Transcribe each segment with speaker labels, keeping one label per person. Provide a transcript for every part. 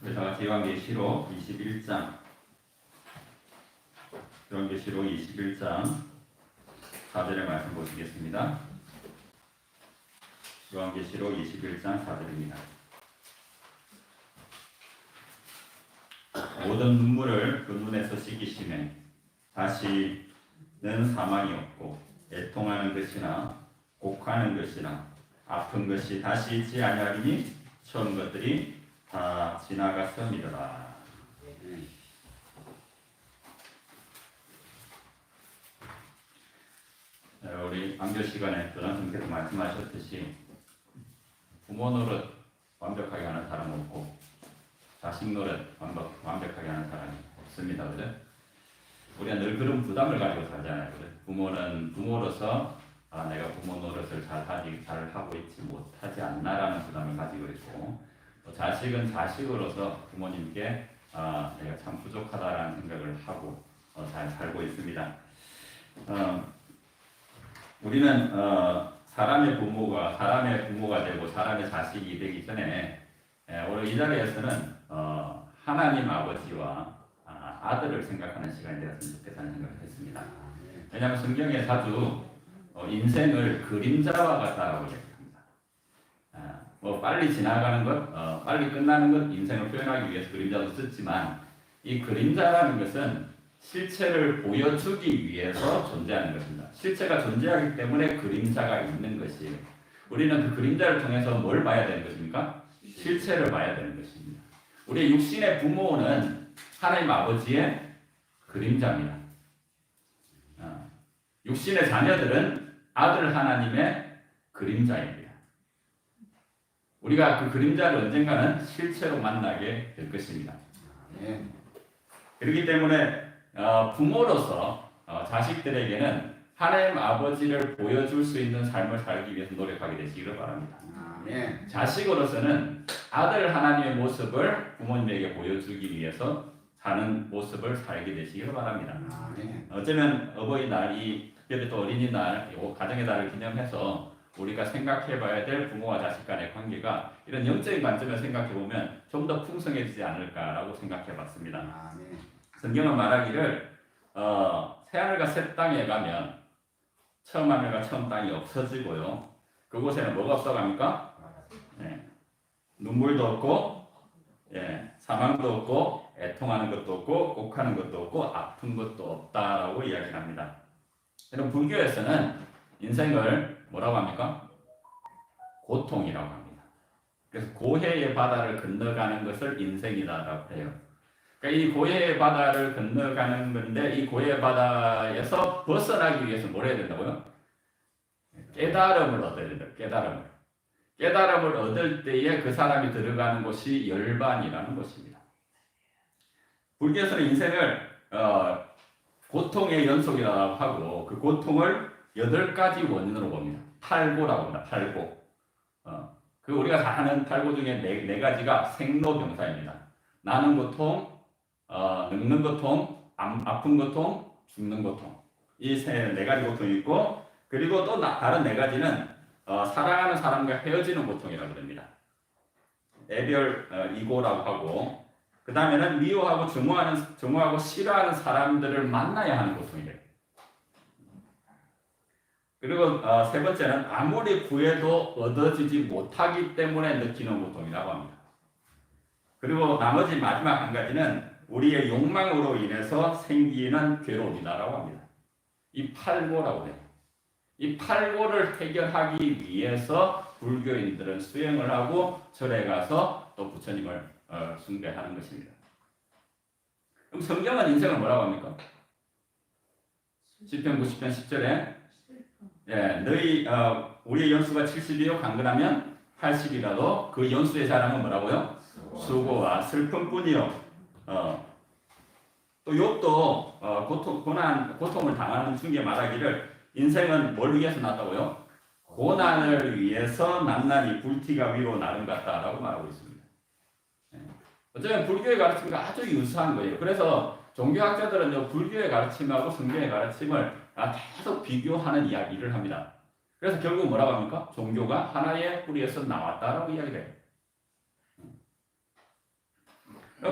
Speaker 1: 그래서 요한계시록 21장 요한계시록 21장 4절의 말씀 보시겠습니다. 요한계시록 21장 4절입니다. 모든 눈물을 그 눈에서 씻기시매 다시는 사망이 없고 애통하는 것이나 곡하는 것이나 아픈 것이 다시 있지 아니하리니 처음 것들이 다 지나갔음이더라. 우리 안교 시간에 조장님께서 말씀하셨듯이 부모 노릇 완벽하게 하는 사람 없고 자식 노릇 완벽하게 하는 사람이 없습니다. 그죠? 우리가 늘 그런 부담을 가지고 살잖아요. 그죠? 부모는 부모로서 내가 부모 노릇을 잘 하고 있지 못하지 않나라는 부담을 가지고 있고, 또 자식은 자식으로서 부모님께 내가 참 부족하다라는 생각을 하고 잘 살고 있습니다. 우리는 사람의 부모가 되고 사람의 자식이 되기 전에 오늘 이 자리에서는 하나님 아버지와 아들을 생각하는 시간이 되었으면 좋겠다는 생각을 했습니다. 왜냐하면 성경에 자주 인생을 그림자와 같다라고 얘기합니다. 빨리 지나가는 것, 빨리 끝나는 것, 인생을 표현하기 위해서 그림자도 썼지만, 이 그림자라는 것은 실체를 보여주기 위해서 존재하는 것입니다. 실체가 존재하기 때문에 그림자가 있는 것이에요. 우리는 그 그림자를 통해서 뭘 봐야 되는 것입니까? 실체를 봐야 되는 것입니다. 우리의 육신의 부모는 하나님 아버지의 그림자입니다. 육신의 자녀들은 아들 하나님의 그림자입니다. 우리가 그 그림자를 언젠가는 실체로 만나게 될 것입니다. 그렇기 때문에 부모로서 자식들에게는 하나님 아버지를 보여줄 수 있는 삶을 살기 위해서 노력하게 되시기를 바랍니다. 자식으로서는 아들 하나님의 모습을 부모님에게 보여주기 위해서 사는 모습을 살게 되시기를 바랍니다. 어쩌면 어버이날이 특별히 또 어린이날, 가정의 달을 기념해서 우리가 생각해봐야 될 부모와 자식 간의 관계가 이런 영적인 관점에서 생각해보면 좀 더 풍성해지지 않을까라고 생각해봤습니다. 성경은 말하기를 새하늘과 새 땅에 가면 처음 하늘과 처음 땅이 없어지고요, 그곳에는 뭐가 없어갑니까? 눈물도 없고, 사망도 없고, 애통하는 것도 없고, 곡하는 것도 없고, 아픈 것도 없다라고 이야기합니다. 여러분, 불교에서는 인생을 뭐라고 합니까? 고통이라고 합니다. 그래서 고해의 바다를 건너가는 것을 인생이다라고 해요. 그러니까 이 고해의 바다를 건너가는 건데, 이 고해의 바다에서 벗어나기 위해서 뭘 해야 된다고요? 깨달음을 얻어야 된다. 깨달음을 얻을 때에 그 사람이 들어가는 곳이 열반이라는 것입니다. 불교에서는 인생을 고통의 연속이라고 하고, 그 고통을 8가지 원인으로 봅니다. 탈고라고 합니다. 탈고. 그 우리가 다 아는 탈고 중에 네 가지가 생로병사입니다. 나는 고통, 늙는 고통, 아픈 고통, 죽는 고통. 이 네 가지 고통이 있고, 그리고 또 다른 네 가지는 사랑하는 사람과 헤어지는 고통이라고 합니다. 애별 이고라고 하고, 그 다음에는 미워하고 증오하고 싫어하는 사람들을 만나야 하는 고통이래요. 그리고 세 번째는 아무리 구해도 얻어지지 못하기 때문에 느끼는 고통이라고 합니다. 그리고 나머지 마지막 한 가지는 우리의 욕망으로 인해서 생기는 괴로움이다라고 합니다. 이 팔고라고 해요. 이 팔고를 해결하기 위해서 불교인들은 수행을 하고 절에 가서 또 부처님을 숭배하는 것입니다. 그럼 성경은 인생을 뭐라고 합니까? 시편 90편 10절에 우리의 연수가 70이요 강건하면 80이라도 그 연수의 자랑은 뭐라고요? 수고와 슬픔뿐이요. 또 욥도 고통을 당하는 중에 말하기를 인생은 뭘 위해서 났다고요? 고난을 위해서 낱낱이 불티가 위로 나름 같다라고 말하고 있습니다. 어쩌면 불교의 가르침과 아주 유사한 거예요. 그래서 종교학자들은 불교의 가르침하고 성경의 가르침을 계속 비교하는 이야기를 합니다. 그래서 결국 뭐라고 합니까? 종교가 하나의 뿌리에서 나왔다라고 이야기를 해요.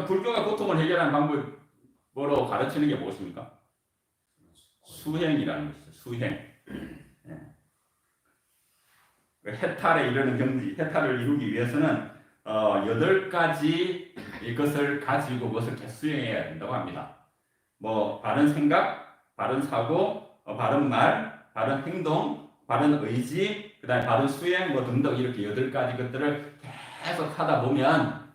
Speaker 1: 불교가 고통을 해결하는 방법으로 가르치는 게 무엇입니까? 수행이라는 것이죠. 수행. 해탈에 이르는 경지, 해탈을 이루기 위해서는 8가지 이것을 가지고 그것을 계속 수행해야 된다고 합니다. 뭐 바른 생각, 바른 사고, 바른 말, 바른 행동, 바른 의지, 그다음에 바른 수행 뭐 등등 이렇게 8가지 것들을 계속 하다 보면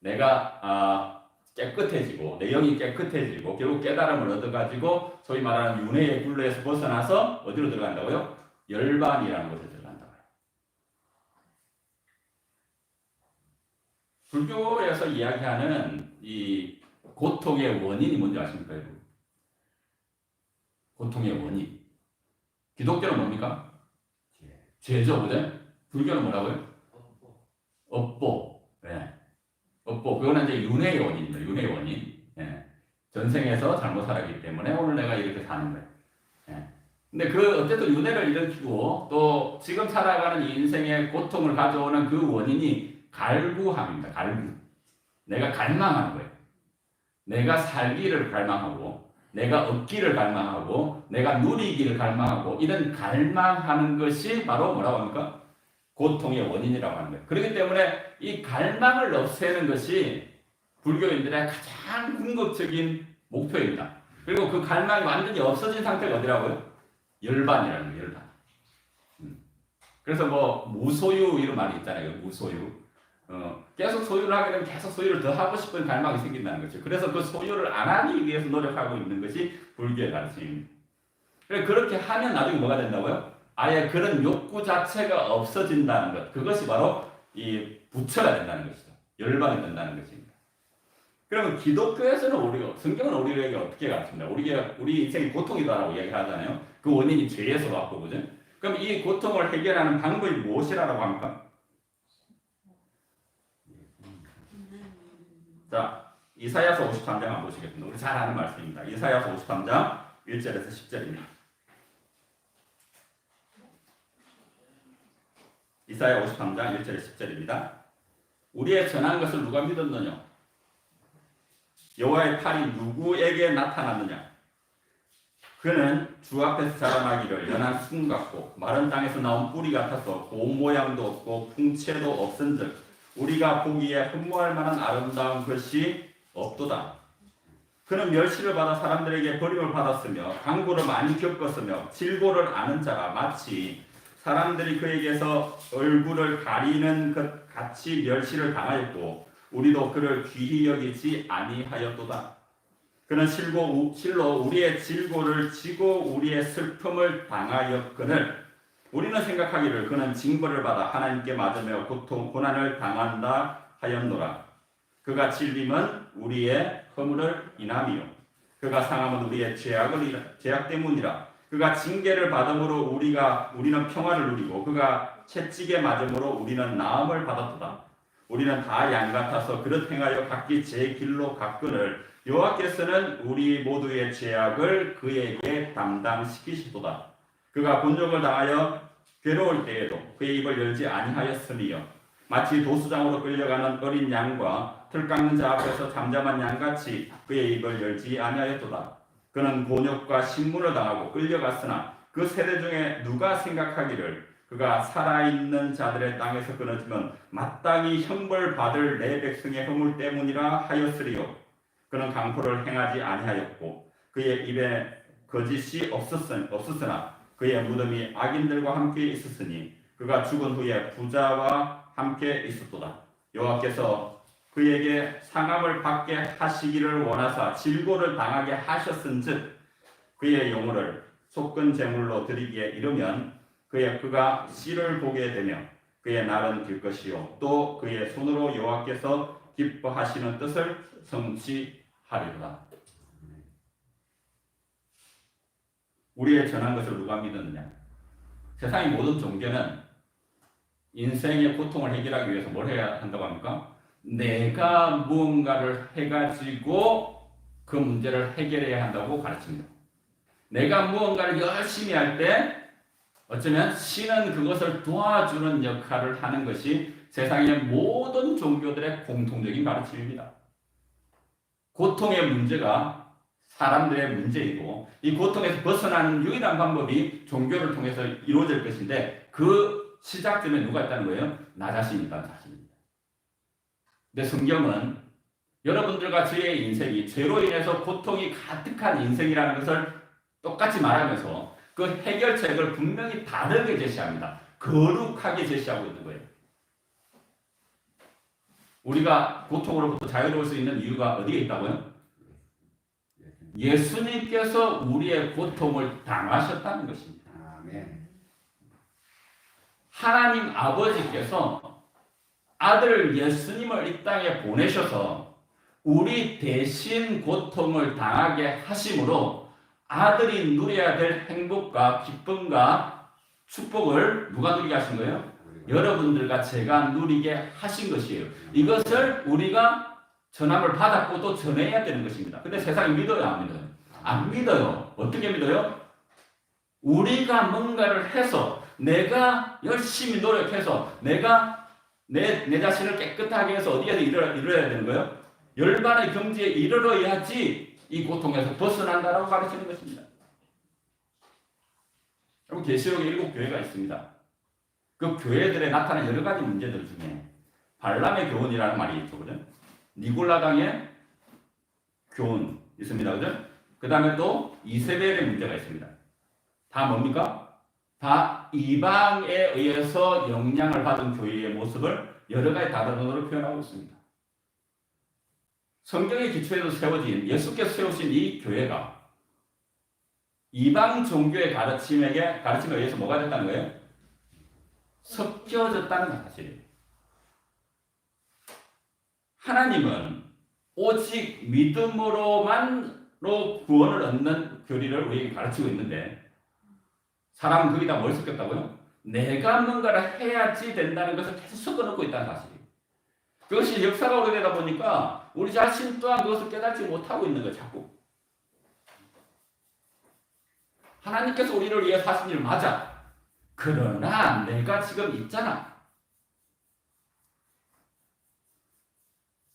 Speaker 1: 내가 깨끗해지고 내 영이 깨끗해지고 결국 깨달음을 얻어가지고 소위 말하는 윤회의 굴레에서 벗어나서 어디로 들어간다고요? 열반이라는 곳에 들어간다고요. 불교에서 이야기하는 이 고통의 원인이 뭔지 아십니까, 여러분? 고통의 원인. 기독교는 뭡니까? 죄죠, 그죠? 불교는 뭐라고요? 업보. 네. 업보. 그거는 이제 윤회의 원인입니다. 윤회의 원인. 네. 전생에서 잘못 살았기 때문에 오늘 내가 이렇게 사는 거예요. 네. 근데 어쨌든 윤회를 일으키고 또 지금 살아가는 이 인생의 고통을 가져오는 그 원인이 갈구함입니다. 갈구. 내가 갈망하는 거예요. 내가 살기를 갈망하고, 내가 얻기를 갈망하고, 내가 누리기를 갈망하고, 이런 갈망하는 것이 바로 뭐라고 합니까? 고통의 원인이라고 하는 거예요. 그렇기 때문에 이 갈망을 없애는 것이 불교인들의 가장 궁극적인 목표입니다. 그리고 그 갈망이 완전히 없어진 상태가 어디라고요? 열반이라는 거예요. 열반. 그래서 뭐 무소유 이런 말이 있잖아요. 무소유. 계속 소유를 하게 되면 계속 소유를 더 하고 싶은 갈망이 생긴다는 거죠. 그래서 그 소유를 안 하기 위해서 노력하고 있는 것이 불교의 가르침입니다. 그렇게 하면 나중에 뭐가 된다고요? 아예 그런 욕구 자체가 없어진다는 것. 그것이 바로 이 부처가 된다는 것이죠. 열반이 된다는 것입니다. 그러면 기독교에서는 성경은 우리에게 어떻게 가르칩니다? 우리 인생이 고통이다라고 이야기하잖아요. 그 원인이 죄에서 왔고, 그죠? 그럼 이 고통을 해결하는 방법이 무엇이라고 합니까? 자, 이사야서 53장 한번 보시겠습니다. 우리 잘 아는 말씀입니다. 이사야서 53장 1절에서 10절입니다. 이사야 53장 1절에서 10절입니다. 우리의 전한 것을 누가 믿었느냐? 여호와의 팔이 누구에게 나타났느냐? 그는 주 앞에서 자라나기를 연한 순 같고 마른 땅에서 나온 뿌리 같아서 고운 모양도 없고 풍채도 없은즉 우리가 보기에 흠모할 만한 아름다운 것이 없도다. 그는 멸시를 받아 사람들에게 버림을 받았으며 강고를 많이 겪었으며 질고를 아는 자가 마치 사람들이 그에게서 얼굴을 가리는 것 같이 멸시를 당하였고 우리도 그를 귀히 여기지 아니하였도다. 그는 실로 우리의 질고를 지고 우리의 슬픔을 당하였거늘 우리는 생각하기를 그는 징벌을 받아 하나님께 맞으며 고난을 당한다 하였노라. 그가 찔림은 우리의 허물을 인함이요 그가 상함은 우리의 죄악 때문이라. 그가 징계를 받음으로 우리는 평화를 누리고 그가 채찍에 맞음으로 우리는 나음을 받았도다. 우리는 다 양 같아서 그릇 행하여 각기 제 길로 갔거늘 여호와께서는 우리 모두의 죄악을 그에게 담당시키시도다. 그가 곤욕을 당하여 괴로울 때에도 그의 입을 열지 아니하였으며 마치 도수장으로 끌려가는 어린 양과 틀 깎는 자 앞에서 잠잠한 양같이 그의 입을 열지 아니하였도다. 그는 곤욕과 신문을 당하고 끌려갔으나 그 세대 중에 누가 생각하기를 그가 살아있는 자들의 땅에서 끊어지면 마땅히 형벌받을 내 백성의 허물 때문이라 하였으리요. 그는 강포를 행하지 아니하였고 그의 입에 거짓이 없었으나 그의 무덤이 악인들과 함께 있었으니 그가 죽은 후에 부자와 함께 있었도다. 여호와께서 그에게 상함을 받게 하시기를 원하사 질고를 당하게 하셨은즉 그의 영혼을 속건 제물로 드리기에 이르면 그가 씨를 보게 되며 그의 날은 길 것이요 또 그의 손으로 여호와께서 기뻐하시는 뜻을 성취하리로다. 우리의 전한 것을 누가 믿었느냐? 세상의 모든 종교는 인생의 고통을 해결하기 위해서 뭘 해야 한다고 합니까? 내가 무언가를 해가지고 그 문제를 해결해야 한다고 가르칩니다. 내가 무언가를 열심히 할 때 어쩌면 신은 그것을 도와주는 역할을 하는 것이 세상의 모든 종교들의 공통적인 가르침입니다. 고통의 문제가 사람들의 문제이고 이 고통에서 벗어나는 유일한 방법이 종교를 통해서 이루어질 것인데 그 시작점에 누가 있다는 거예요? 나 자신이 있다는 사실입니다. 근데 성경은 여러분들과 저의 인생이 죄로 인해서 고통이 가득한 인생이라는 것을 똑같이 말하면서 그 해결책을 분명히 다르게 제시합니다. 거룩하게 제시하고 있는 거예요. 우리가 고통으로부터 자유로울 수 있는 이유가 어디에 있다고요? 예수님께서 우리의 고통을 당하셨다는 것입니다.
Speaker 2: 아멘.
Speaker 1: 하나님 아버지께서 아들 예수님을 이 땅에 보내셔서 우리 대신 고통을 당하게 하심으로 아들이 누려야 될 행복과 기쁨과 축복을 누가 누리게 하신 거예요? 여러분들과 제가 누리게 하신 것이에요. 이것을 우리가 전함을 받았고 또 전해야 되는 것입니다. 근데 세상이 믿어요, 안 믿어요? 안 믿어요. 어떻게 믿어요? 우리가 뭔가를 해서 내가 열심히 노력해서 내가 내 자신을 깨끗하게 해서 어디에서 이뤄야 되는 거예요? 열반의 경지에 이르러야지 이 고통에서 벗어난다라고 가르치는 것입니다. 여러분 계시록에 7교회가 있습니다. 그 교회들에 나타난 여러 가지 문제들 중에 발람의 교훈이라는 말이 있죠. 그죠? 니골라당의 교훈 있습니다. 그죠? 그 다음에 또 이세벨의 문제가 있습니다. 다 뭡니까? 다 이방에 의해서 영향을 받은 교회의 모습을 여러 가지 다른 언어로 표현하고 있습니다. 성경의 기초에서 세워진 예수께서 세우신 이 교회가 이방 종교의 가르침에 의해서 뭐가 됐다는 거예요? 섞여졌다는 사실이에요. 하나님은 오직 믿음으로만로 구원을 얻는 교리를 우리에게 가르치고 있는데 사람은 거기다 뭘 섞였다고요? 내가 뭔가를 해야지 된다는 것을 계속 섞어놓고 있다는 사실이에요. 그것이 역사가 오래되다 보니까 우리 자신 또한 그것을 깨닫지 못하고 있는 거예요. 자꾸. 하나님께서 우리를 위해 하신 일 맞아. 그러나 내가 지금 있잖아.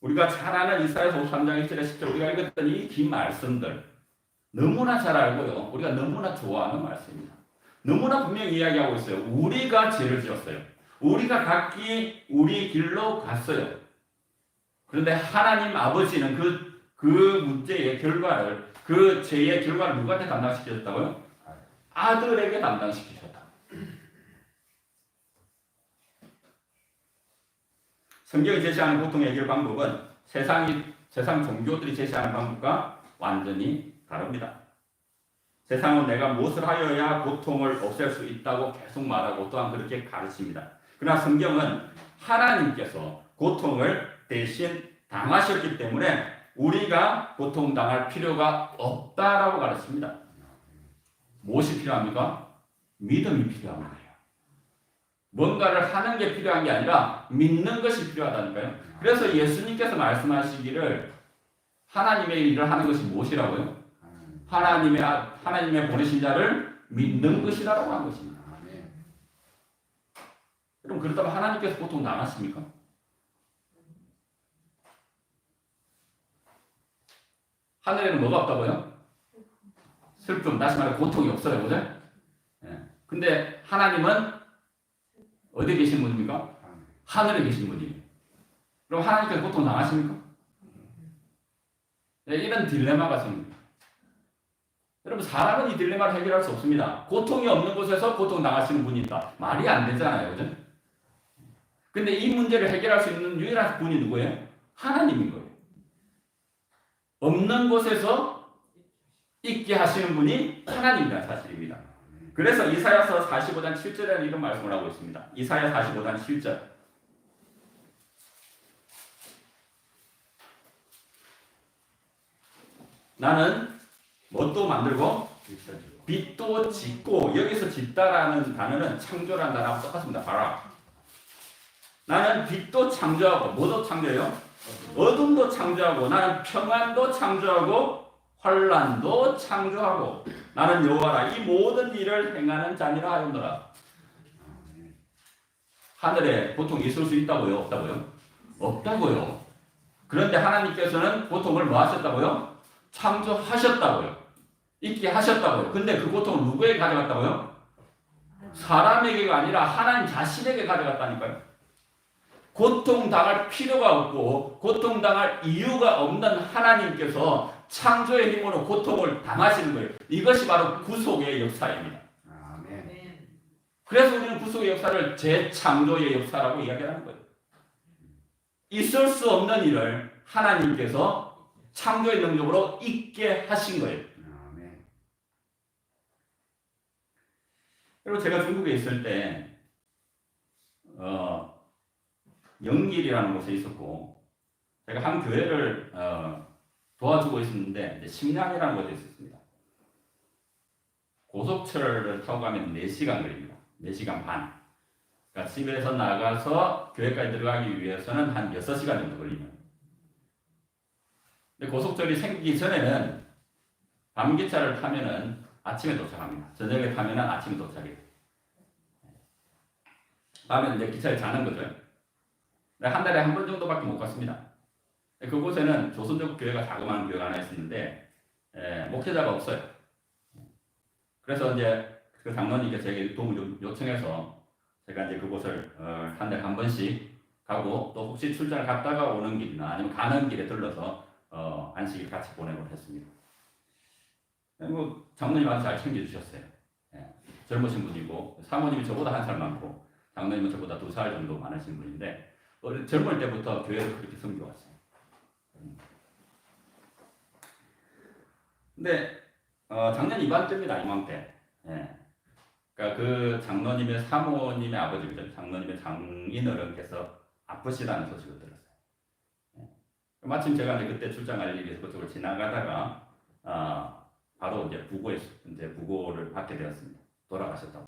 Speaker 1: 우리가 잘 아는 이사야서 53장 1절에 10절 우리가 읽었던 이 긴 말씀들 너무나 잘 알고요. 우리가 너무나 좋아하는 말씀입니다. 너무나 분명히 이야기하고 있어요. 우리가 죄를 지었어요. 우리가 각기 우리 길로 갔어요. 그런데 하나님 아버지는 그 문제의 결과를 그 죄의 결과를 누구한테 담당시키셨다고요? 아들에게 담당시키셨다. 성경이 제시하는 고통의 해결 방법은 세상 종교들이 제시하는 방법과 완전히 다릅니다. 세상은 내가 무엇을 하여야 고통을 없앨 수 있다고 계속 말하고 또한 그렇게 가르칩니다. 그러나 성경은 하나님께서 고통을 대신 당하셨기 때문에 우리가 고통당할 필요가 없다라고 가르칩니다. 무엇이 필요합니까? 믿음이 필요한 거예요. 뭔가를 하는 게 필요한 게 아니라 믿는 것이 필요하다니까요. 그래서 예수님께서 말씀하시기를 하나님의 일을 하는 것이 무엇이라고요? 하나님의 보내신 자를 믿는 것이라고 한 것입니다. 그럼 그렇다면 하나님께서 고통 당하십니까? 하늘에는 뭐가 없다고요? 슬픔, 다시 말해 고통이 없어요. 그죠? 예. 근데 하나님은 어디에 계신 분입니까? 하늘에 계신 분이에요. 그럼 하나님께서 고통 당하십니까? 네, 이런 딜레마가 생깁니다. 여러분 사람은 이 딜레마를 해결할 수 없습니다. 고통이 없는 곳에서 고통 당하시는 분이 있다. 말이 안 되잖아요. 그죠? 근데 이 문제를 해결할 수 있는 유일한 분이 누구예요? 하나님인 거예요. 없는 곳에서 있게 하시는 분이 하나님이라는 사실입니다. 그래서 이사야서 45장 7절에는 이런 말씀을 하고 있습니다. 이사야 45장 7절. 나는 뭣도 만들고 빛도 짓고, 여기서 짓다라는 단어는 창조라는 단어하고 똑같습니다. 봐라. 나는 빛도 창조하고, 뭐도 창조해요? 어둠도 창조하고, 나는 평안도 창조하고, 환란도 창조하고, 나는 여호와라. 이 모든 일을 행하는 자니라 하였노라. 하늘에 고통이 있을 수 있다고요? 없다고요? 없다고요. 그런데 하나님께서는 고통을 뭐 하셨다고요? 창조하셨다고요. 있게 하셨다고요. 근데 그 고통을 누구에게 가져갔다고요? 사람에게가 아니라 하나님 자신에게 가져갔다니까요. 고통당할 필요가 없고 고통당할 이유가 없는 하나님께서 창조의 힘으로 고통을 당하시는 거예요. 이것이 바로 구속의 역사입니다.
Speaker 2: 아멘.
Speaker 1: 그래서 우리는 구속의 역사를 재창조의 역사라고 이야기하는 거예요. 있을 수 없는 일을 하나님께서 창조의 능력으로 있게 하신 거예요.
Speaker 2: 아멘.
Speaker 1: 그리고 제가 중국에 있을 때 영길이라는 곳에 있었고 제가 한 교회를 도와주고 있었는데 이제 심양이라는 곳에 있었습니다. 고속철을 타고 가면 4시간 걸립니다. 4시간 반. 그러니까 집에서 나가서 교회까지 들어가기 위해서는 한 6시간 정도 걸립니다. 근데 고속철이 생기기 전에는 밤기차를 타면은 아침에 도착합니다. 저녁에 타면은 아침에 도착해요. 밤에 이제 기차에 자는 거죠. 한 달에 한 번 정도밖에 못 갔습니다. 그곳에는 조선족 교회가 자그마한 교회가 하나 있었는데 목회자가 없어요. 그래서 이제 그 장로님께서 제게 도움을 요청해서 제가 이제 그곳을 한 달에 한 번씩 가고 또 혹시 출장을 갔다가 오는 길이나 아니면 가는 길에 들러서 안식일 같이 보내고 했습니다. 뭐 장로님 아주 잘 챙겨주셨어요. 젊으신 분이고 사모님이 저보다 한 살 많고 장로님은 저보다 2살 정도 많으신 분인데 젊을 때부터 교회를 그렇게 섬겨왔어요. 근데 작년 이맘때입니다. 이맘때. 그러니까 그 장로님의 사모님의 아버지죠. 장로님의 장인어른께서 아프시다는 소식을 들었어요. 마침 제가 이제 그때 출장 갈 일이 있어서 그쪽을 지나가다가 바로 이제 부고를 받게 되었습니다. 돌아가셨다고.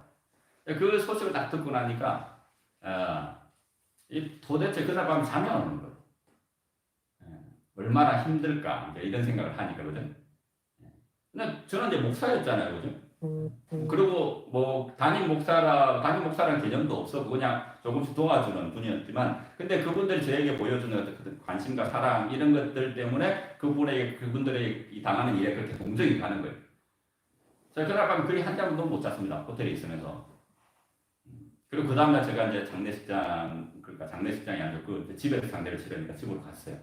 Speaker 1: 그 소식을 딱 듣고 나니까 도대체 그날 밤에 잠이 안 오는 거예요. 얼마나 힘들까 이런 생각을 하니까 그죠. 근데 저는 이제 목사였잖아요, 그죠. 그리고 뭐 담임 목사라는 개념도 없었고 그냥 조금씩 도와주는 분이었지만, 근데 그분들이 저에게 보여주는 어떤 관심과 사랑 이런 것들 때문에 그분들의 당하는 일에 그렇게 동정이 가는 거예요. 제가 그날 밤에 거의 한 잠도 못 잤습니다. 호텔에 있으면서. 그리고 그 다음날 제가 이제 장례식장이 아니고 집에서 장례를 치르니까 집으로 갔어요.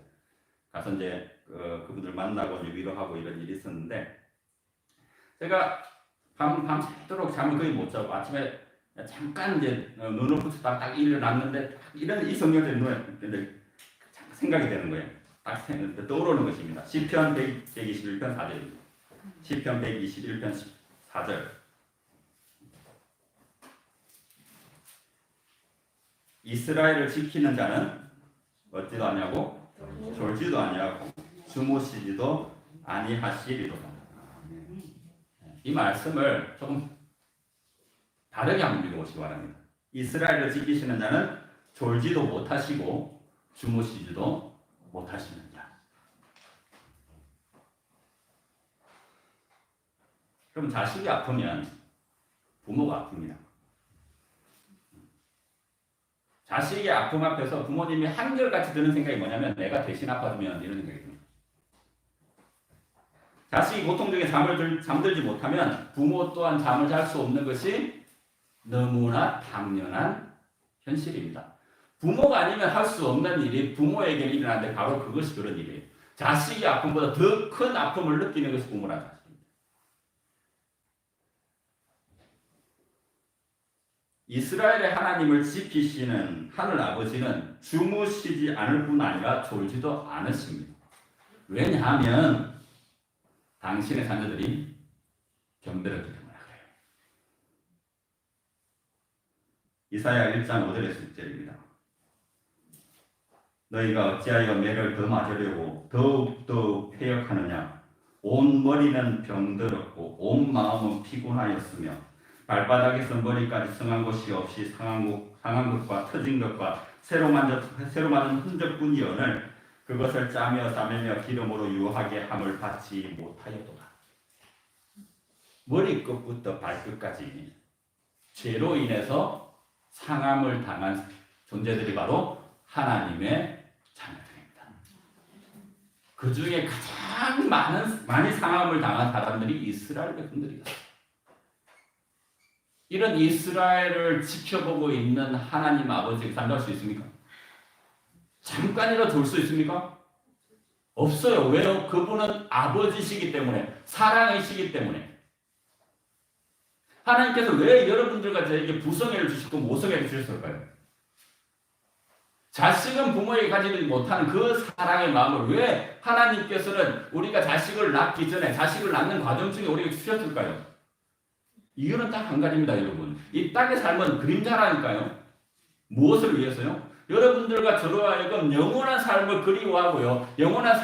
Speaker 1: 가서 이제 그분들 만나고 위로하고 이런 일이 있었는데, 제가 밤새도록 잠을 거의 못 자고 아침에 잠깐 이제 눈을 붙였다 딱 일어났는데 이런 이 성경들이 눈에 생각이 되는 거예요. 딱 떠오르는 것입니다. 시편 121편 4절입니다. 시편 121편 4절. 이스라엘을 지키는 자는 어찌도 아니하고 졸지도 아니하고 주무시지도 아니하시리로다. 이 말씀을 조금 다르게 한번 읽어보시기 바랍니다. 이스라엘을 지키시는 자는 졸지도 못하시고 주무시지도 못하시는 자. 그럼 자식이 아프면 부모가 아픕니다. 자식의 아픔 앞에서 부모님이 한결같이 드는 생각이 뭐냐면 내가 대신 아파주면 이런 생각이 듭니다. 자식이 고통 중에 잠들지 못하면 부모 또한 잠을 잘 수 없는 것이 너무나 당연한 현실입니다. 부모가 아니면 할 수 없는 일이 부모에게 일어나는데 바로 그것이 그런 일이에요. 자식이 아픔보다 더 큰 아픔을 느끼는 것이 부모라는 사실입니다. 이스라엘의 하나님을 지키시는 하늘 아버지는 주무시지 않을 뿐 아니라 졸지도 않으십니다. 왜냐하면 당신의 자녀들이 병들었기 때문에 그래요. 이사야 1장 5절의 10절입니다. 너희가 어찌하여 매를 더 맞으려고 더욱더 패역하느냐. 온 머리는 병들었고 온 마음은 피곤하였으며 발바닥에서 머리까지 성한 곳이 없이 상한 것과 터진 것과 새로 맞은 흔적뿐이오늘 그것을 짜며 싸매며 기름으로 유하게 함을 받지 못하였도다. 머리끝부터 발끝까지 죄로 인해서 상함을 당한 존재들이 바로 하나님의 자녀들입니다. 그 중에 가장 많이 상함을 당한 사람들이 이스라엘 백성들이었어요. 이런 이스라엘을 지켜보고 있는 하나님 아버지가 잠잘 수 있습니까? 잠깐이라도 둘 수 있습니까? 없어요. 왜요? 그분은 아버지시기 때문에, 사랑이시기 때문에. 하나님께서 왜 여러분들과 저에게 부성애를 주시고 모성애를 주셨을까요? 자식은 부모에게 가지지 못하는 그 사랑의 마음을 왜 하나님께서는 우리가 자식을 낳기 전에, 자식을 낳는 과정 중에 우리에게 주셨을까요? 이유는 딱 한 가지입니다, 여러분. 이 땅의 삶은 그림자라니까요. 무엇을 위해서요? 여러분들과 저로 하여금 영원한 삶을 그리워하고요. 영원한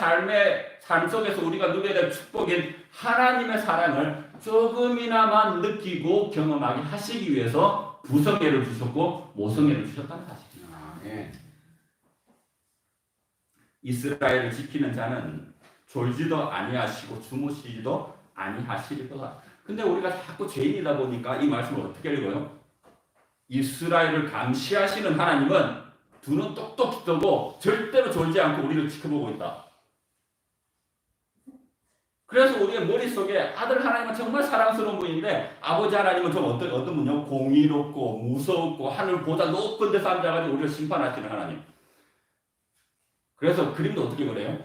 Speaker 1: 삶 속에서 우리가 누려야 될 축복인 하나님의 사랑을 조금이나마 느끼고 경험하게 하시기 위해서 부성애를 주셨고 모성애를 주셨다는 사실입니다.
Speaker 2: 아멘.
Speaker 1: 이스라엘을 지키는 자는 졸지도 아니하시고 주무시지도 아니하시리로다. 근데 우리가 자꾸 죄인이다 보니까 이 말씀을 어떻게 읽어요? 이스라엘을 감시하시는 하나님은 두 눈 똑똑히 뜨고 절대로 졸지 않고 우리를 지켜보고 있다. 그래서 우리의 머릿속에 아들 하나님은 정말 사랑스러운 분인데 아버지 하나님은 좀 어떤 분이요? 공의롭고 무섭고 하늘보다 높은 데서 앉아가지고 우리를 심판하시는 하나님. 그래서 그림도 어떻게 그래요?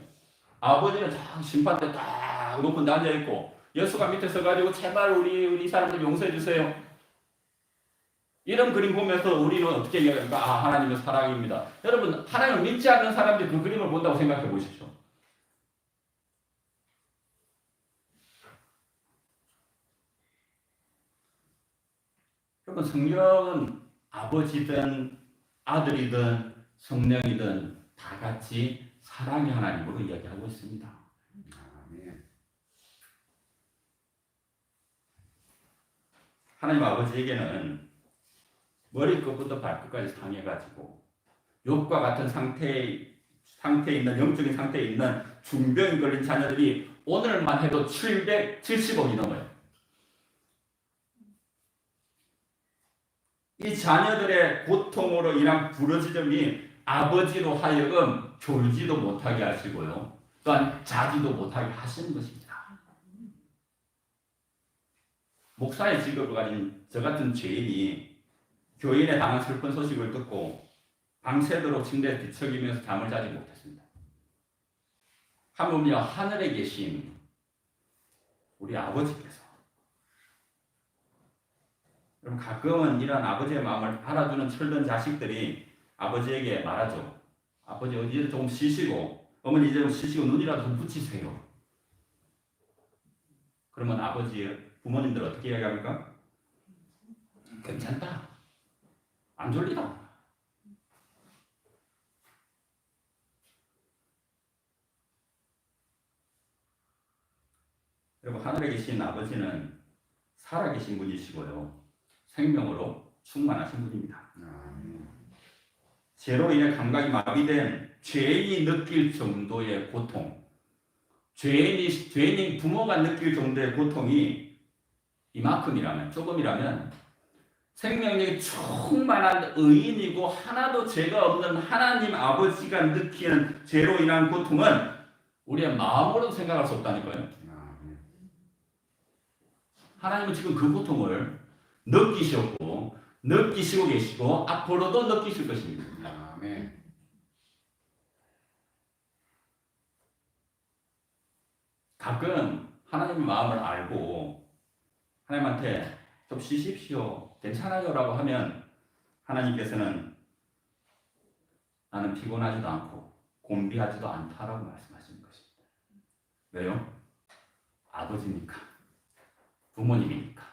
Speaker 1: 아버지는 딱 심판대 딱 높은 데 앉아있고 예수가 밑에 서가지고 제발 우리 사람들 용서해 주세요. 이런 그림 보면서 우리는 어떻게 이야기합니까? 아, 하나님의 사랑입니다. 여러분, 하나님을 믿지 않는 사람들이 그 그림을 본다고 생각해 보십시오. 여러분, 성경은 아버지든 아들이든 성령이든 다 같이 사랑의 하나님으로 이야기하고 있습니다.
Speaker 2: 아멘.
Speaker 1: 하나님 아버지에게는 머리끝부터 발끝까지 상해가지고 욥과 같은 상태에 있는 영적인 상태에 있는 중병이 걸린 자녀들이 오늘만 해도 770억이 넘어요. 이 자녀들의 고통으로 인한 부러지점이 아버지로 하여금 졸지도 못하게 하시고요. 또한 자지도 못하게 하시는 것입니다. 목사의 직업을 가진 저 같은 죄인이 교인의 당한 슬픈 소식을 듣고 밤새도록 침대에 뒤척이면서 잠을 자지 못했습니다. 하물며 하늘에 계신 우리 아버지께서 그럼 가끔은 이런 아버지의 마음을 알아주는 철든 자식들이 아버지에게 말하죠. 아버지 어디 조금 쉬시고 어머니 이제 좀 쉬시고 눈이라도 좀 붙이세요. 그러면 부모님들 어떻게 이야기합니까? 괜찮다. 안 졸리다. 여러분 하늘에 계신 아버지는 살아계신 분이시고요. 생명으로 충만하신 분입니다. 죄로 인해 감각이 마비된 죄인이 느낄 정도의 고통, 죄인인 부모가 느낄 정도의 고통이 이만큼이라면, 조금이라면 생명력이 충만한 의인이고 하나도 죄가 없는 하나님 아버지가 느끼는 죄로 인한 고통은 우리의 마음으로도 생각할 수 없다니까요. 하나님은 지금 그 고통을 느끼시고 계시고 앞으로도 느끼실 것입니다.
Speaker 2: 아멘.
Speaker 1: 가끔 하나님의 마음을 알고 하나님한테 좀 쉬십시오, 괜찮아요 라고 하면 하나님께서는 나는 피곤하지도 않고 곤비하지도 않다라고 말씀하시는 것입니다. 왜요? 아버지니까, 부모님이니까.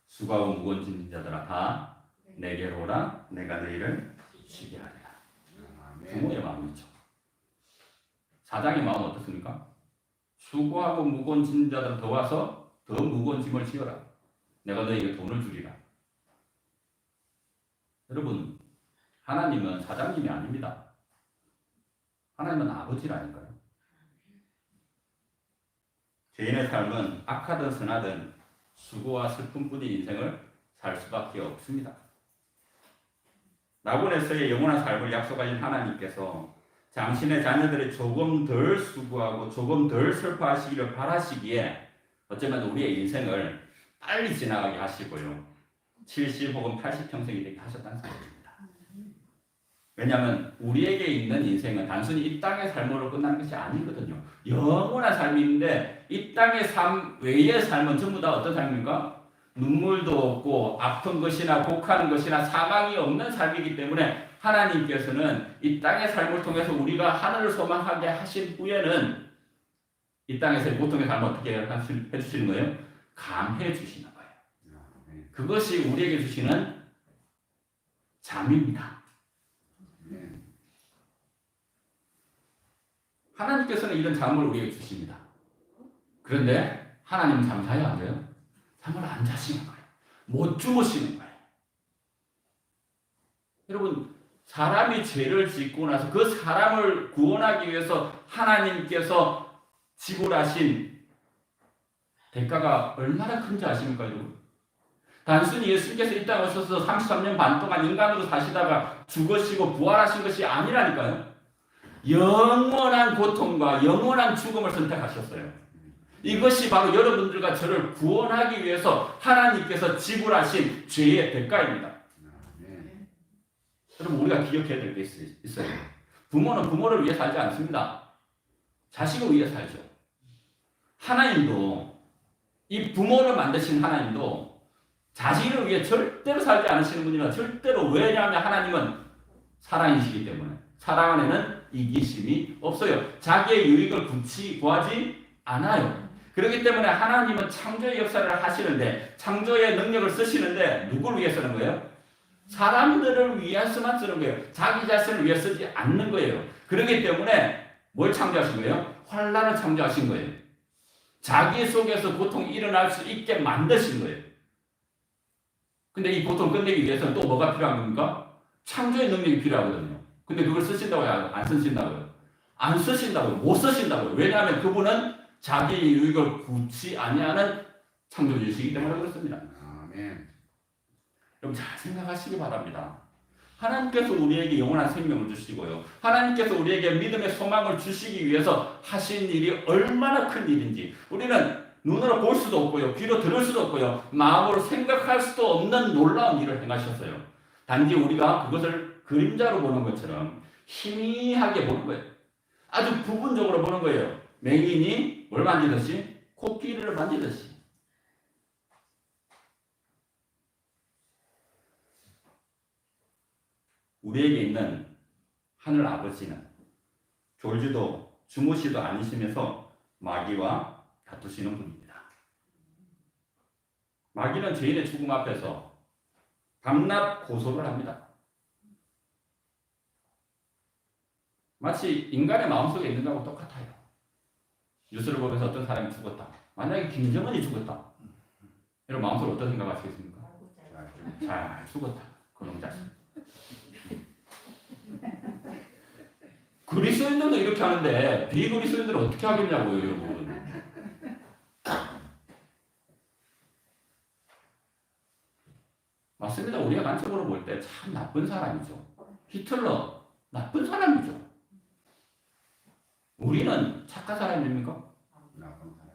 Speaker 1: 수고하고 무거운 짐진 자들아 다 내게로 오라, 내가 너희를 쉬게 하리라. 부모의 마음이죠. 사장의 마음은 어떻습니까? 수고하고 무거운 짐진 자들아 더 와서 더 무거운 짐을 지어라. 내가 너희에게 돈을 주리라. 여러분, 하나님은 사장님이 아닙니다. 하나님은 아버지라니까요. 죄인의 삶은 악하든 선하든 수고와 슬픔뿐인 인생을 살 수밖에 없습니다. 낙원에서의 영원한 삶을 약속하신 하나님께서 당신의 자녀들이 조금 덜 수고하고 조금 덜 슬퍼하시기를 바라시기에 어쩌면 우리의 인생을 빨리 지나가게 하시고요. 70 혹은 80평생이 되게 하셨다는 생각입니다. 왜냐하면 우리에게 있는 인생은 단순히 이 땅의 삶으로 끝나는 것이 아니거든요. 영원한 삶이 있는데 이 땅의 삶 외의 삶은 전부 다 어떤 삶입니까? 눈물도 없고 아픈 것이나 곡하는 것이나 사망이 없는 삶이기 때문에 하나님께서는 이 땅의 삶을 통해서 우리가 하늘을 소망하게 하신 후에는 이 땅에서의 고통의 삶을 어떻게 해주시는 거예요? 감해 주시는 거예요. 그것이 우리에게 주시는 잠입니다. 하나님께서는 이런 잠을 우리에게 주십니다. 그런데 하나님은 잠 자야 안 돼요? 잠을 안 자시는 거예요. 못 주무시는 거예요. 여러분, 사람이 죄를 짓고 나서 그 사람을 구원하기 위해서 하나님께서 지불하신 대가가 얼마나 큰지 아십니까, 여러분? 단순히 예수님께서 이 땅에 오셔서 33년 반 동안 인간으로 사시다가 죽으시고 부활하신 것이 아니라니까요. 영원한 고통과 영원한 죽음을 선택하셨어요. 이것이 바로 여러분들과 저를 구원하기 위해서 하나님께서 지불하신 죄의 대가입니다. 여러분, 우리가 기억해야 될 게 있어요. 부모는 부모를 위해 살지 않습니다. 자식을 위해 살죠. 하나님도, 이 부모를 만드신 하나님도 자식을 위해 절대로 살지 않으시는 분이라 절대로. 왜냐하면 하나님은 사랑이시기 때문에. 사랑 안에는 이기심이 없어요. 자기의 유익을 구하지 않아요. 그렇기 때문에 하나님은 창조의 역사를 하시는데, 창조의 능력을 쓰시는데 누구를 위해 쓰는 거예요? 사람들을 위해서만 쓰는 거예요. 자기 자신을 위해 쓰지 않는 거예요. 그렇기 때문에 뭘 창조하신 거예요? 환난을 창조하신 거예요. 자기 속에서 고통이 일어날 수 있게 만드신 거예요. 근데 이 고통 끝내기 위해서는 또 뭐가 필요한 겁니까? 창조의 능력이 필요하거든요. 근데 그걸 쓰신다고요? 안 쓰신다고요? 안 쓰신다고요? 못 쓰신다고요? 왜냐하면 그분은 자기 유익을 구치 아니하는 창조주시기 때문에 그렇습니다.
Speaker 2: 아멘.
Speaker 1: 여러분, 잘 생각하시기 바랍니다. 하나님께서 우리에게 영원한 생명을 주시고요. 하나님께서 우리에게 믿음의 소망을 주시기 위해서 하신 일이 얼마나 큰 일인지 우리는 눈으로 볼 수도 없고요. 귀로 들을 수도 없고요. 마음으로 생각할 수도 없는 놀라운 일을 행하셨어요. 단지 우리가 그것을 그림자로 보는 것처럼 희미하게 보는 거예요. 아주 부분적으로 보는 거예요. 맹인이 뭘 만지듯이? 코끼리를 만지듯이. 우리에게 있는 하늘 아버지는 졸지도 주무시도 않으시면서 마귀와 다투시는 분입니다. 마귀는 죄인의 죽음 앞에서 밤낮 고소를 합니다. 마치 인간의 마음속에 있는 거하고 똑같아요. 뉴스를 보면서 어떤 사람이 죽었다. 만약에 김정은이 죽었다. 여러분 마음속으로 어떤 생각하시겠습니까? 잘 죽었다. 그놈 자식. 그리스도인들도 이렇게 하는데 비그리스도인들은 어떻게 하겠냐고요, 여러분. 맞습니다. 우리가 관점으로 볼 때 참 나쁜 사람이죠. 히틀러 나쁜 사람이죠. 우리는 착한 사람입니까?
Speaker 2: 나쁜 사람.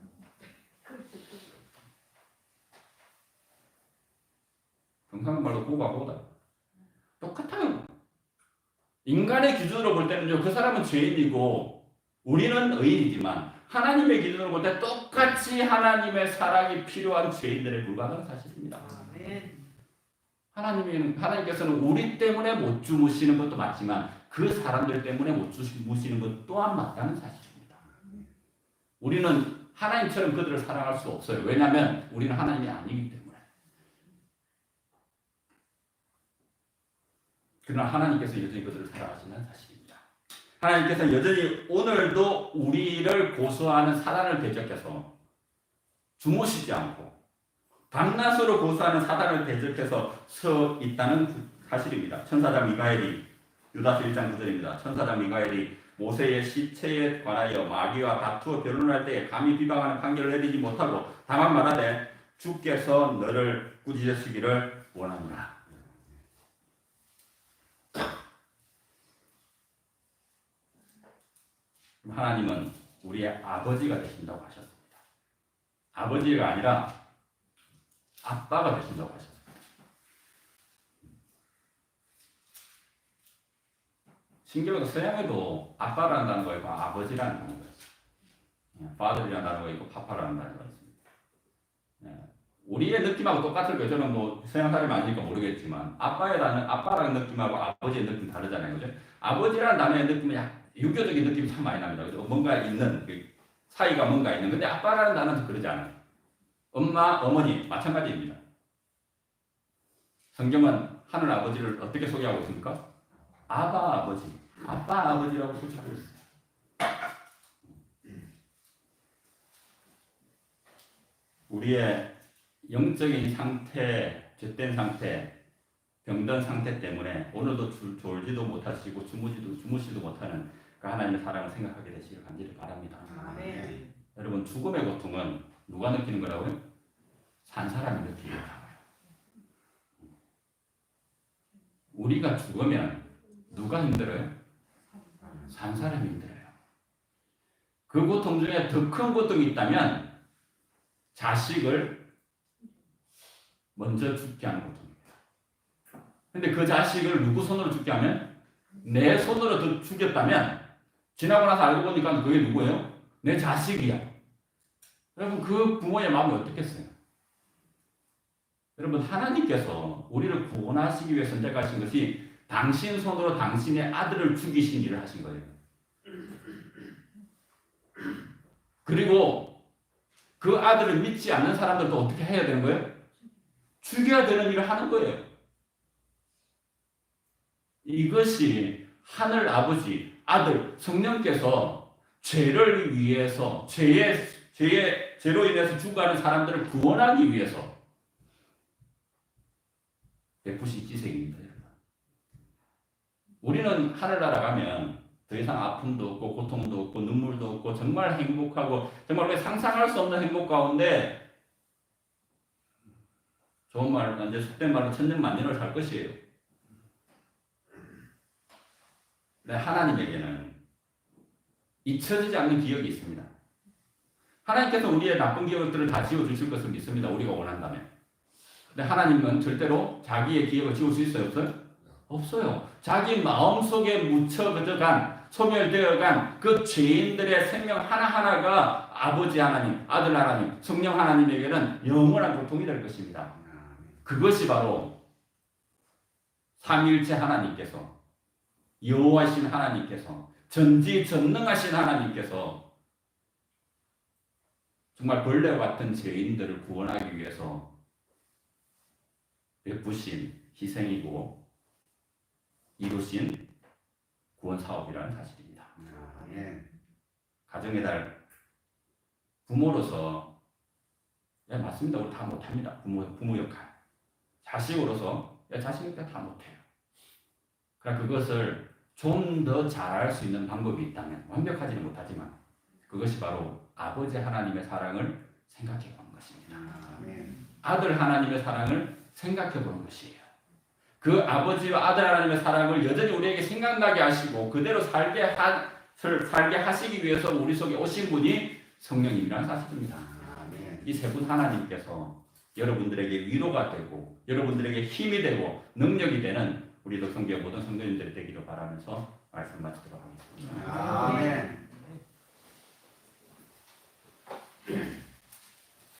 Speaker 1: 경상말로 고가고다. 똑같아요. 인간의 기준으로 볼 때는요, 그 사람은 죄인이고 우리는 의인이지만 하나님의 기준으로 볼 때 똑같이 하나님의 사랑이 필요한 죄인들에 불과한 사실입니다. 하나님께서는 우리 때문에 못 주무시는 것도 맞지만 그 사람들 때문에 못 주무시는 것 또한 맞다는 사실입니다. 우리는 하나님처럼 그들을 사랑할 수 없어요. 왜냐하면 우리는 하나님이 아니기 때문에. 그러나 하나님께서 여전히 그들을 사랑하시는 사실입니다. 하나님께서 여전히 오늘도 우리를 고소하는 사단을 대적해서 주무시지 않고 밤낮으로 고소하는 사단을 대적해서 서 있다는 사실입니다. 천사장 미가엘이 유다서 1장 9절입니다. 천사장 미가엘이 모세의 시체에 관하여 마귀와 다투어 결론할 때에 감히 비방하는 판결을 내리지 못하고 다만 말하되 주께서 너를 꾸짖으시기를 원합니다. 하나님은 우리의 아버지가 되신다고 하셨습니다. 아버지가 아니라 아빠가 되신다고 하셨습니다. 신기하게 서양에도 아빠라는 단어가 있고 아버지라는 단어가 있어요. father이라는 단어가 있고 papa라는 단어가 있습니다. 우리의 느낌하고 똑같을 거예요. 저는 뭐 서양 사람이 아니니까 모르겠지만 아빠라는 느낌하고 아버지의 느낌 다르잖아요. 그죠? 아버지라는 단어의 느낌은 유교적인 느낌이 참 많이 납니다. 그죠? 뭔가 있는 사이가 뭔가 있는. 근데 아빠라는 단어는 그러지 않아요. 엄마, 어머니 마찬가지입니다. 성경은 하늘 아버지를 어떻게 소개하고 있습니까? 아바 아버지, 아빠 아버지라고 소개하고 있어요. 우리의 영적인 상태, 죄된 상태, 병든 상태 때문에 오늘도 졸지도 못하시고 주무시도 못하는 그 하나님의 사랑을 생각하게 되시길 간절히 바랍니다.
Speaker 3: 아멘.
Speaker 1: 여러분 죽음의 고통은 누가 느끼는 거라고요? 산 사람이 느끼는 거라고요. 우리가 죽으면 누가 힘들어요? 산 사람이 힘들어요. 그 고통 중에 더 큰 고통이 있다면 자식을 먼저 죽게 하는 고통입니다. 근데 그 자식을 누구 손으로 죽게 하면? 내 손으로 죽였다면 지나고 나서 알고 보니까 그게 누구예요? 내 자식이야. 여러분 그 부모의 마음이 어떻겠어요? 여러분 하나님께서 우리를 구원하시기 위해 선택하신 것이 당신 손으로 당신의 아들을 죽이신 일을 하신 거예요. 그리고 그 아들을 믿지 않는 사람들도 어떻게 해야 되는 거예요? 죽여야 되는 일을 하는 거예요. 이것이 하늘 아버지, 아들, 성령께서 죄를 위해서 죄로 인해서 죽어가는 사람들을 구원하기 위해서 베푸신 기생입니다. 우리는 하늘나라 가면 더 이상 아픔도 없고 고통도 없고 눈물도 없고 정말 행복하고 정말 우리가 상상할 수 없는 행복 가운데 좋은 말로 이제 속된 말로 천년만년을 살 것이에요. 근데 하나님에게는 잊혀지지 않는 기억이 있습니다. 하나님께서 우리의 나쁜 기억들을 다 지워주실 것을 믿습니다. 우리가 원한다면. 근데 하나님은 절대로 자기의 기억을 지울 수 있어요? 없어요? 없어요. 자기 마음속에 묻혀간 소멸되어간 그 죄인들의 생명 하나하나가 아버지 하나님, 아들 하나님, 성령 하나님에게는 영원한 고통이 될 것입니다. 그것이 바로 삼위일체 하나님께서, 여호와신 하나님께서, 전지전능하신 하나님께서 정말 벌레와 같은 죄인들을 구원하기 위해서 베푸신 희생이고 이루신 구원 사업이라는 사실입니다. 가정의 달 부모로서 맞습니다. 우리 다 못합니다. 부모 역할. 자식으로서 자식 역할 다 못해요. 그러나 그것을 좀 더 잘할 수 있는 방법이 있다면 완벽하지는 못하지만 그것이 바로 아버지 하나님의 사랑을 생각해 보는 것입니다. 아들 하나님의 사랑을 생각해 보는 것이에요. 그 아버지와 아들 하나님의 사랑을 여전히 우리에게 생각나게 하시고 그대로 살게 하시기 위해서 우리 속에 오신 분이 성령님이라는 사실입니다. 이 세 분 하나님께서 여러분들에게 위로가 되고 여러분들에게 힘이 되고 능력이 되는 우리 덕성교회 모든 성도님들이 되기를 바라면서 말씀 마치도록 하겠습니다.